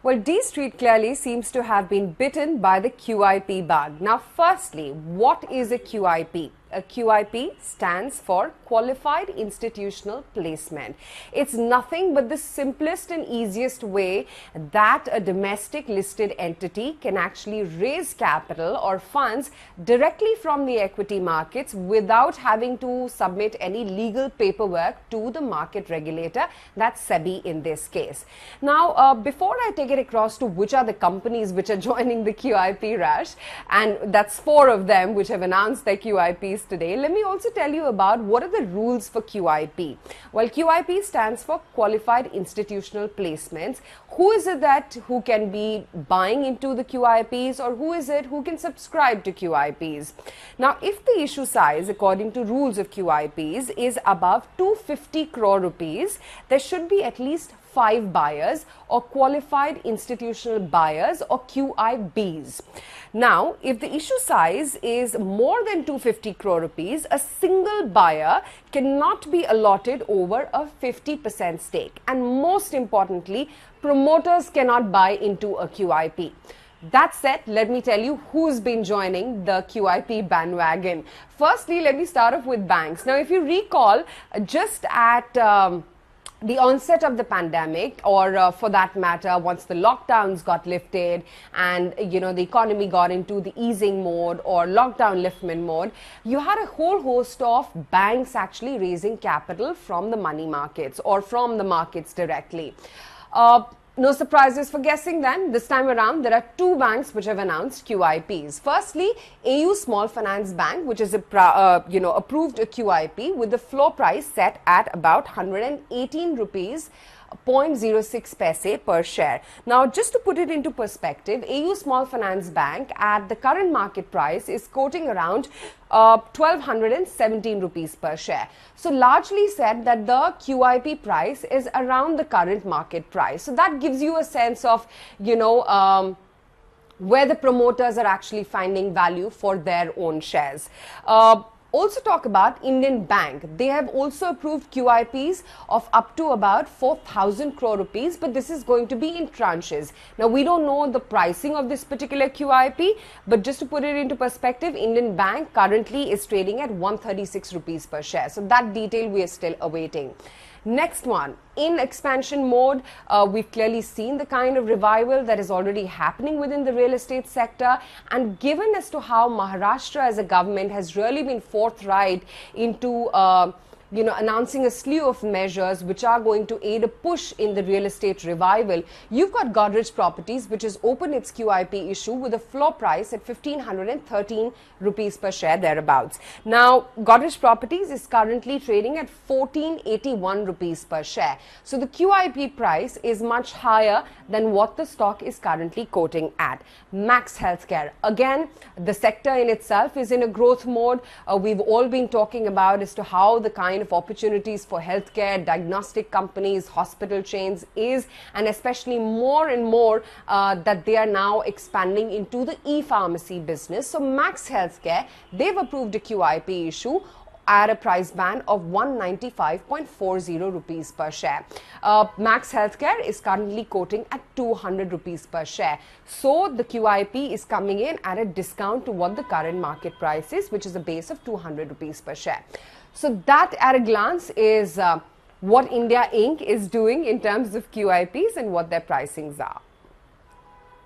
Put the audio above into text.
Well, D Street clearly seems to have been bitten by the QIP bug. Now, firstly, what is a QIP? A QIP stands for Qualified Institutional Placement. It's nothing but the simplest and easiest way that a domestic listed entity can actually raise capital or funds directly from the equity markets without having to submit any legal paperwork to the market regulator, that's SEBI in this case. Now, before I take it across to which are the companies which are joining the QIP rush, and that's 4 of them which have announced their QIPs today, let me also tell you about what are the rules for QIP. Well, QIP stands for Qualified Institutional Placements. Who is it that who can be buying into the QIPs, or who is it who can subscribe to QIPs? Now, if the issue size according to rules of QIPs is above 250 crore rupees, there should be at least 5 buyers or qualified institutional buyers or QIBs. Now, if the issue size is more than 250 crore rupees, a single buyer cannot be allotted over a 50% stake. And most importantly, promoters cannot buy into a QIP. That said, let me tell you who's been joining the QIP bandwagon. Firstly, let me start off with banks. Now, if you recall, just at the onset of the pandemic, or for that matter, once the lockdowns got lifted and, the economy got into the easing mode or lockdown liftment mode, you had a whole host of banks actually raising capital from the money markets or from the markets directly. No surprises for guessing then. This time around, there are 2 banks which have announced QIPs. Firstly, AU Small Finance Bank, which is approved a QIP with the floor price set at about 118 rupees 0.06 paise per share. Now, just to put it into perspective, AU Small Finance Bank at the current market price is quoting around 1217 rupees per share. So, largely said that the QIP price is around the current market price. So, that gives you a sense of, where the promoters are actually finding value for their own shares. Also talk about Indian Bank. They have also approved QIPs of up to about 4,000 crore rupees, but this is going to be in tranches. Now, we don't know the pricing of this particular QIP, but just to put it into perspective, Indian Bank currently is trading at 136 rupees per share. So that detail we are still awaiting. Next one, in expansion mode, we've clearly seen the kind of revival that is already happening within the real estate sector, and given as to how Maharashtra as a government has really been forthright into announcing a slew of measures which are going to aid a push in the real estate revival. You've got Godrej Properties, which has opened its QIP issue with a floor price at 1,513 rupees per share thereabouts. Now, Godrej Properties is currently trading at 1,481 rupees per share. So, the QIP price is much higher than what the stock is currently quoting at. Max Healthcare, again, the sector in itself is in a growth mode. We've all been talking about as to how the kind of opportunities for healthcare, diagnostic companies, hospital chains is, and especially more and more that they are now expanding into the e-pharmacy business. So Max Healthcare, they've approved a QIP issue at a price band of 195.40 rupees per share. Max Healthcare is currently quoting at 200 rupees per share. So the QIP is coming in at a discount to what the current market price is, which is a base of 200 rupees per share. So that at a glance is what India Inc. is doing in terms of QIPs and what their pricings are.